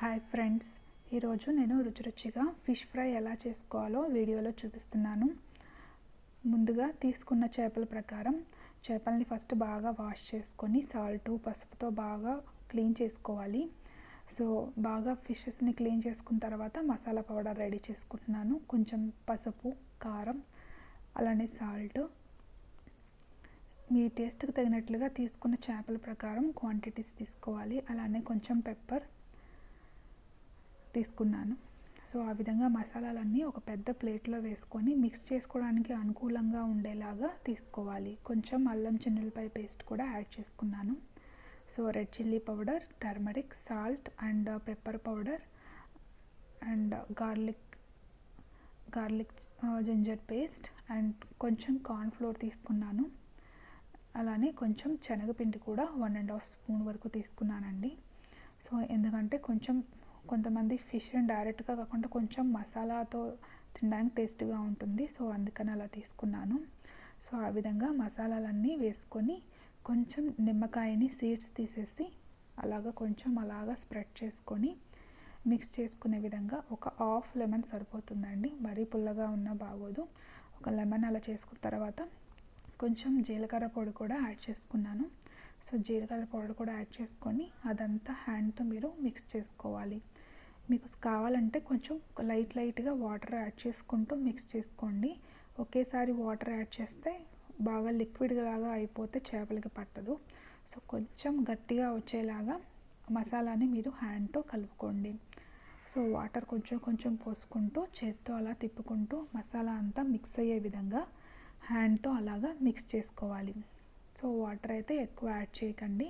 Hi friends, ఈరోజు నేను రుచిగా ఫిష్ ఫ్రై ఎలా చేసుకోవాలో వీడియోలో చూపిస్తున్నాను. ముందుగా తీసుకున్న చేపల ప్రకారం చేపల్ని ఫస్ట్ బాగా వాష్ చేసుకొని సాల్ట్ పసుపుతో బాగా క్లీన్ చేసుకోవాలి. సో బాగా ఫిషెస్ని క్లీన్ చేసుకున్న తర్వాత మసాలా పౌడర్ రెడీ చేసుకుంటున్నాను. కొంచెం పసుపు, కారం, అలానే సాల్ట్ మీ టేస్ట్కి తగినట్లుగా తీసుకున్న చేపల ప్రకారం క్వాంటిటీస్ తీసుకోవాలి. అలానే కొంచెం పెప్పర్ తీసుకున్నాను. సో ఆ విధంగా మసాలాలన్నీ ఒక పెద్ద ప్లేట్లో వేసుకొని మిక్స్ చేసుకోవడానికి అనుకూలంగా ఉండేలాగా తీసుకోవాలి. కొంచెం అల్లం చిన్నులపాయ పేస్ట్ కూడా యాడ్ చేసుకున్నాను. So red chilli powder, turmeric, salt and pepper powder and garlic ginger paste and కొంచెం కార్న్ఫ్లోర్ తీసుకున్నాను. అలానే కొంచెం శనగపిండి కూడా 1.5 స్పూన్ వరకు తీసుకున్నానండి. సో ఎందుకంటే కొంతమంది ఫిష్ని డైరెక్ట్గా కాకుండా కొంచెం మసాలాతో తినడానికి టేస్ట్గా ఉంటుంది. సో అందుకని అలా తీసుకున్నాను. సో ఆ విధంగా మసాలాలన్నీ వేసుకొని కొంచెం నిమ్మకాయని సీడ్స్ తీసేసి కొంచెం స్ప్రెడ్ చేసుకొని మిక్స్ చేసుకునే విధంగా ఒక హాఫ్ లెమన్ సరిపోతుందండి. మరీ పుల్లగా ఉన్నా బాగోదు. ఒక లెమన్ అలా చేసుకున్న తర్వాత కొంచెం జీలకర్ర పొడి కూడా యాడ్ చేసుకున్నాను. సో జీలకర్ర పౌడర్ కూడా యాడ్ చేసుకొని అదంతా హ్యాండ్తో మీరు మిక్స్ చేసుకోవాలి. మీకు కావాలంటే కొంచెం లైట్గా వాటర్ యాడ్ చేసుకుంటూ మిక్స్ చేసుకోండి. ఒకేసారి వాటర్ యాడ్ చేస్తే బాగా లిక్విడ్ లాగా అయిపోతే చేపలకి పట్టదు. సో కొంచెం గట్టిగా వచ్చేలాగా మసాలాని మీరు హ్యాండ్తో కలుపుకోండి. సో వాటర్ కొంచెం పోసుకుంటూ చేత్తో అలా తిప్పుకుంటూ మసాలా అంతా మిక్స్ అయ్యే విధంగా హ్యాండ్తో మిక్స్ చేసుకోవాలి. సో వాటర్ అయితే ఎక్కువ యాడ్ చేయకండి,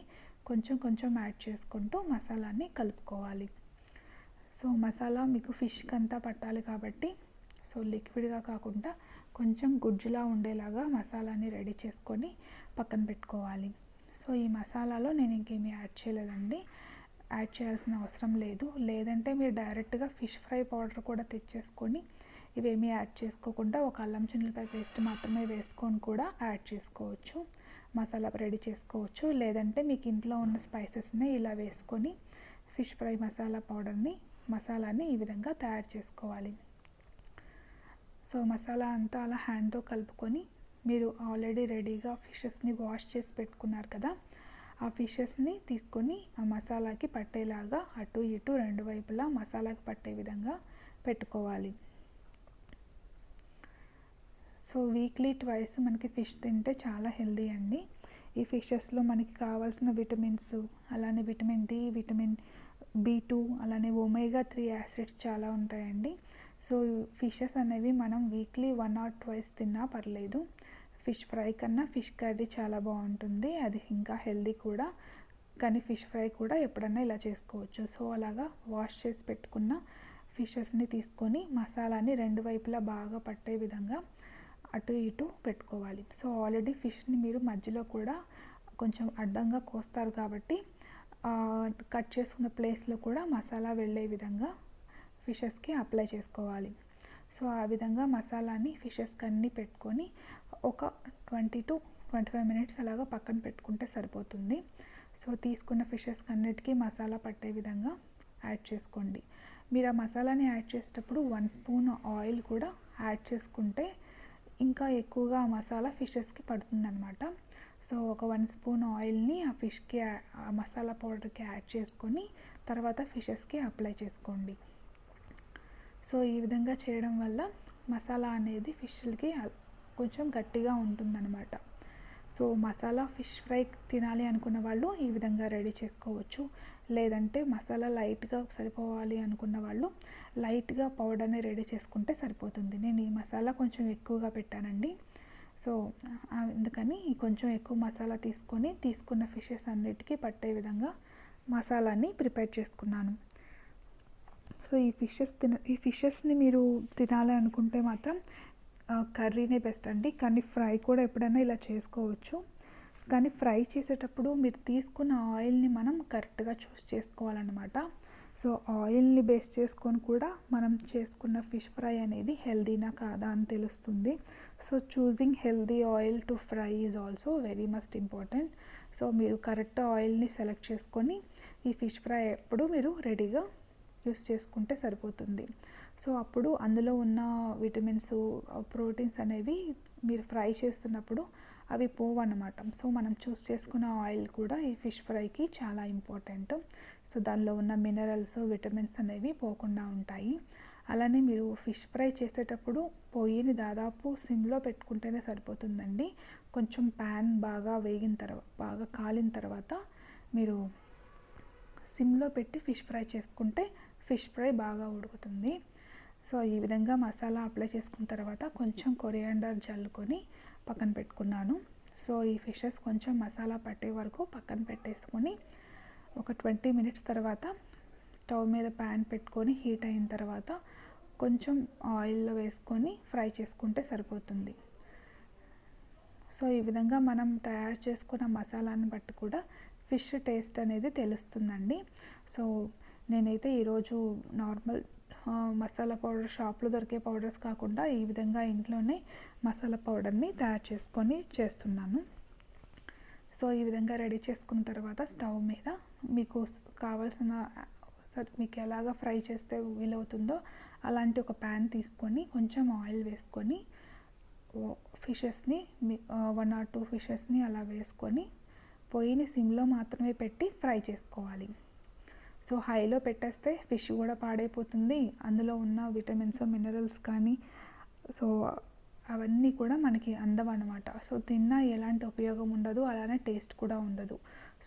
కొంచెం యాడ్ చేసుకుంటూ మసాలాని కలుపుకోవాలి. సో మసాలా మీకు ఫిష్కి అంతా పట్టాలి కాబట్టి సో లిక్విడ్గా కాకుండా కొంచెం గుజ్జులా ఉండేలాగా మసాలాని రెడీ చేసుకొని పక్కన పెట్టుకోవాలి. సో ఈ మసాలాలో నేను ఇంకేమీ యాడ్ చేయలేదండి, యాడ్ చేయాల్సిన అవసరం లేదు. లేదంటే మీరు డైరెక్ట్గా ఫిష్ ఫ్రై పౌడర్ కూడా తెచ్చేసుకొని ఇవేమీ యాడ్ చేసుకోకుండా ఒక అల్లం చిన్నులపాయ పేస్ట్ మాత్రమే వేసుకొని కూడా యాడ్ చేసుకోవచ్చు, మసాలా రెడీ చేసుకోవచ్చు. లేదంటే మీకు ఇంట్లో ఉన్న స్పైసెస్ని ఇలా వేసుకొని ఫిష్ ఫ్రై మసాలాని ఈ విధంగా తయారు చేసుకోవాలి. సో మసాలా అంతా అలా హ్యాండ్తో కలుపుకొని మీరు ఆల్రెడీ రెడీగా ఫిషెస్ని వాష్ చేసి పెట్టుకున్నారు కదా, ఆ ఫిషెస్ని తీసుకొని ఆ మసాలాకి పట్టేలాగా అటు ఇటు రెండు వైపులా మసాలాకి పట్టే విధంగా పెట్టుకోవాలి. సో వీక్లీ ట్వైస్ మనకి ఫిష్ తింటే చాలా హెల్దీ అండి. ఈ ఫిషెస్లో మనకి కావాల్సిన విటమిన్స్, అలానే విటమిన్ డి, విటమిన్ B2, అలానే ఒమేగా 3 యాసిడ్స్ చాలా ఉంటాయండి. సో ఫిషెస్ అనేవి మనం వీక్లీ 1 or 2 తిన్నా పర్లేదు. ఫిష్ ఫ్రై కన్నా ఫిష్ కర్రీ చాలా బాగుంటుంది, అది ఇంకా హెల్దీ కూడా. కానీ ఫిష్ ఫ్రై కూడా ఎప్పుడన్నా ఇలా చేసుకోవచ్చు. సో వాష్ చేసి పెట్టుకున్న ఫిషెస్ని తీసుకొని మసాలాని రెండు వైపులా బాగా పట్టే విధంగా అటు ఇటు పెట్టుకోవాలి. సో ఆల్రెడీ ఫిష్ని మీరు మధ్యలో కూడా కొంచెం అడ్డంగా కోస్తారు కాబట్టి కట్ చేసుకున్న ప్లేస్లో కూడా మసాలా వెళ్ళే విధంగా ఫిషెస్కి అప్లై చేసుకోవాలి. సో ఆ విధంగా మసాలాని ఫిషెస్కి అన్నీ పెట్టుకొని ఒక 20 to 25 minutes పక్కన పెట్టుకుంటే సరిపోతుంది. సో తీసుకున్న ఫిషెస్కి అన్నిటికీ మసాలా పట్టే విధంగా యాడ్ చేసుకోండి. మీరు ఆ మసాలాని యాడ్ చేసేటప్పుడు 1 స్పూన్ ఆయిల్ కూడా యాడ్ చేసుకుంటే ఇంకా ఎక్కువగా ఆ మసాలా ఫిషెస్కి పడుతుందన్నమాట. సో ఒక 1 స్పూన్ ఆయిల్ని ఆ ఫిష్కి ఆ మసాలా పౌడర్కి యాడ్ చేసుకొని తర్వాత ఫిషెస్కి అప్లై చేసుకోండి. సో ఈ విధంగా చేయడం వల్ల మసాలా అనేది ఫిష్లకి కొంచెం గట్టిగా ఉంటుందన్నమాట. సో మసాలా ఫిష్ ఫ్రై తినాలి అనుకున్న వాళ్ళు ఈ విధంగా రెడీ చేసుకోవచ్చు. లేదంటే మసాలా లైట్గా సరిపోవాలి అనుకున్న వాళ్ళు లైట్గా పౌడర్ని రెడీ చేసుకుంటే సరిపోతుంది. నేను ఈ మసాలా కొంచెం ఎక్కువగా పెట్టానండి. సో అందుకని కొంచెం ఎక్కువ మసాలా తీసుకున్న ఫిషెస్ అన్నిటికీ పట్టే విధంగా మసాలాని ప్రిపేర్ చేసుకున్నాను. సో ఈ ఫిషెస్ని మీరు తినాలి అనుకుంటే మాత్రం కర్రీనే బెస్ట్ అండి. కానీ ఫ్రై కూడా ఎప్పుడైనా ఇలా చేసుకోవచ్చు. కానీ ఫ్రై చేసేటప్పుడు మీరు తీసుకున్న ఆయిల్ని మనం కరెక్ట్గా చూస్ చేసుకోవాలన్నమాట. సో ఆయిల్ని బేస్ చేసుకొని కూడా మనం చేసుకున్న ఫిష్ ఫ్రై అనేది హెల్దీనా కాదా అని తెలుస్తుంది. So choosing healthy oil to fry is also very must important. So మీరు కరెక్ట్ ఆయిల్ని సెలెక్ట్ చేసుకొని ఈ ఫిష్ ఫ్రై ఎప్పుడు మీరు రెడీగా యూస్ చేసుకుంటే సరిపోతుంది. సో అప్పుడు అందులో ఉన్న విటమిన్స్, ప్రోటీన్స్ అనేవి మీరు ఫ్రై చేస్తున్నప్పుడు అవి పోవన్నమాట. సో మనం చూస్ చేసుకున్న ఆయిల్ కూడా ఈ ఫిష్ ఫ్రైకి చాలా ఇంపార్టెంట్. సో దానిలో ఉన్న మినరల్స్, విటమిన్స్ అనేవి పోకుండా ఉంటాయి. అలానే మీరు ఫిష్ ఫ్రై చేసేటప్పుడు పొయ్యిని దాదాపు సిమ్లో పెట్టుకుంటేనే సరిపోతుందండి. కొంచెం ప్యాన్ బాగా బాగా కాలిన తర్వాత మీరు సిమ్లో పెట్టి ఫిష్ ఫ్రై చేసుకుంటే ఫిష్ ఫ్రై బాగా ఉడుకుతుంది. సో ఈ విధంగా మసాలా అప్లై చేసుకున్న తర్వాత కొంచెం కొరియాండర్ జల్లుకొని పక్కన పెట్టుకున్నాను. సో ఈ ఫిషెస్ కొంచెం మసాలా పట్టే వరకు పక్కన పెట్టేసుకొని ఒక 20 మినిట్స్ తర్వాత స్టవ్ మీద ప్యాన్ పెట్టుకొని హీట్ అయిన తర్వాత కొంచెం ఆయిల్లో వేసుకొని ఫ్రై చేసుకుంటే సరిపోతుంది. సో ఈ విధంగా మనం తయారు చేసుకున్న మసాలాని బట్టి కూడా ఫిష్ టేస్ట్ అనేది తెలుస్తుందండి. సో నేనైతే ఈరోజు నార్మల్ మసాలా పౌడర్, షాప్లో దొరికే పౌడర్స్ కాకుండా ఈ విధంగా ఇంట్లోనే మసాలా పౌడర్ని తయారు చేసుకొని చేస్తున్నాను. సో ఈ విధంగా రెడీ చేసుకున్న తర్వాత స్టవ్ మీద మీకు కావాల్సిన, మీకు ఎలాగ ఫ్రై చేస్తే వీలవుతుందో అలాంటి ఒక ప్యాన్ తీసుకొని కొంచెం ఆయిల్ వేసుకొని ఫిషెస్ని 1 or 2 ఫిషెస్ని అలా వేసుకొని పొయ్యిని సిమ్లో మాత్రమే పెట్టి ఫ్రై చేసుకోవాలి. సో హైలో పెట్టేస్తే ఫిష్ కూడా పాడైపోతుంది. అందులో ఉన్న విటమిన్స్, మినరల్స్ కానీ సో అవన్నీ కూడా మనకి అందవన్నమాట. సో తిన్నా ఎలాంటి ఉపయోగం ఉండదు, అలానే టేస్ట్ కూడా ఉండదు.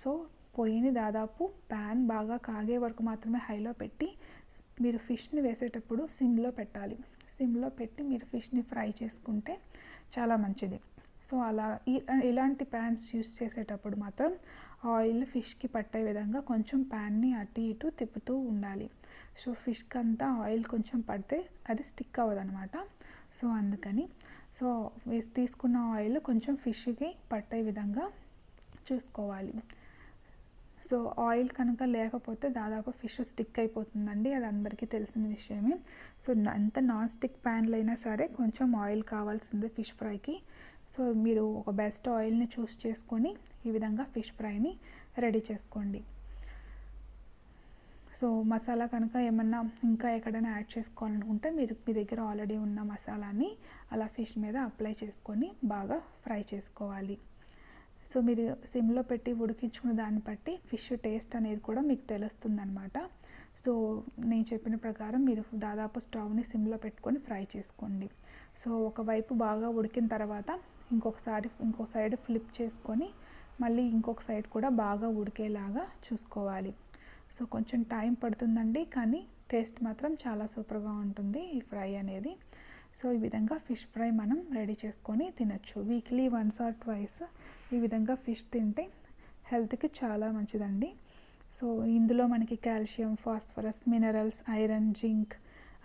సో పొయ్యిని దాదాపు ప్యాన్ బాగా కాగే వరకు మాత్రమే హైలో పెట్టి మీరు ఫిష్ని వేసేటప్పుడు సిమ్లో పెట్టాలి. సిమ్లో పెట్టి మీరు ఫిష్ని ఫ్రై చేసుకుంటే చాలా మంచిది. సో అలా ఇలాంటి ప్యాన్స్ యూస్ చేసేటప్పుడు మాత్రం ఆయిల్ ఫిష్కి పట్టే విధంగా కొంచెం ప్యాన్ని అటు ఇటు తిప్పుతూ ఉండాలి. సో ఫిష్కి అంతా ఆయిల్ కొంచెం పడితే అది స్టిక్ అవ్వదనమాట. సో అందుకని సో తీసుకున్న ఆయిల్ కొంచెం ఫిష్కి పట్టే విధంగా చూసుకోవాలి. సో ఆయిల్ కనుక లేకపోతే దాదాపు ఫిష్ స్టిక్ అయిపోతుందండి, అది అందరికీ తెలిసిన విషయమే. సో అంత నాన్ స్టిక్ ప్యాన్లు అయినా సరే కొంచెం ఆయిల్ కావాల్సిందే ఫిష్ ఫ్రైకి. సో మీరు ఒక బెస్ట్ ఆయిల్ని చూస్ చేసుకొని ఈ విధంగా ఫిష్ ఫ్రైని రెడీ చేసుకోండి. సో మసాలా కనుక ఏమన్నా ఇంకా ఎక్కడైనా యాడ్ చేసుకోవాలనుకుంటే మీరు మీ దగ్గర ఆల్రెడీ ఉన్న మసాలాని అలా ఫిష్ మీద అప్లై చేసుకొని బాగా ఫ్రై చేసుకోవాలి. సో మీరు సిమ్లో పెట్టి ఉడికించుకున్న దాన్ని బట్టి ఫిష్ టేస్ట్ అనేది కూడా మీకు తెలుస్తుందన్నమాట. సో నేను చెప్పిన ప్రకారం మీరు దాదాపు స్టవ్ని సిమ్లో పెట్టుకొని ఫ్రై చేసుకోండి. సో ఒకవైపు బాగా ఉడికిన తర్వాత ఇంకో సైడ్ ఫ్లిప్ చేసుకొని మళ్ళీ ఇంకొక సైడ్ కూడా బాగా ఉడికేలాగా చూసుకోవాలి. సో కొంచెం టైం పడుతుందండి, కానీ టేస్ట్ మాత్రం చాలా సూపర్గా ఉంటుంది ఈ ఫ్రై అనేది. సో ఈ విధంగా ఫిష్ ఫ్రై మనం రెడీ చేసుకొని తినచ్చు. వీక్లీ 1 or 2 ఈ విధంగా ఫిష్ తింటే హెల్త్కి చాలా మంచిదండి. సో ఇందులో మనకి calcium, phosphorus, minerals, iron, zinc,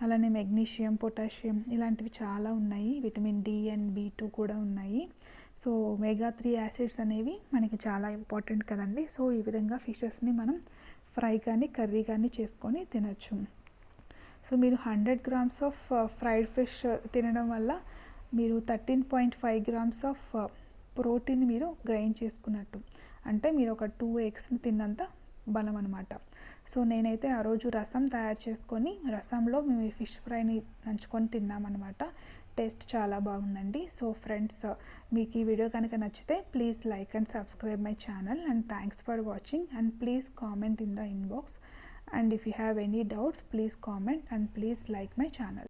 అలానే మెగ్నీషియం, పొటాషియం ఇలాంటివి చాలా ఉన్నాయి. విటమిన్ D and B2 కూడా ఉన్నాయి. సో omega-3 యాసిడ్స్ అనేవి మనకి చాలా ఇంపార్టెంట్ కదండి. సో ఈ విధంగా ఫిషెస్ని మనం ఫ్రై కానీ కర్రీ కానీ చేసుకొని తినచ్చు. సో మీరు 100 grams ఆఫ్ ఫ్రైడ్ ఫిష్ తినడం వల్ల మీరు 13.5 grams ఆఫ్ ప్రోటీన్ మీరు గ్రైన్ చేసుకున్నట్టు, అంటే మీరు ఒక 2 eggsని తిన్నంత బలం అనమాట. సో నేనైతే ఆ రోజు రసం తయారు చేసుకొని రసంలో మేము ఈ ఫిష్ ఫ్రైని నంచుకొని తిన్నామన్నమాట. టేస్ట్ చాలా బాగుందండి. సో ఫ్రెండ్స్, మీకు ఈ వీడియో కనుక నచ్చితే please like and subscribe my channel, and thanks for watching, and please comment in the inbox, and if you have any doubts please comment and please like my channel.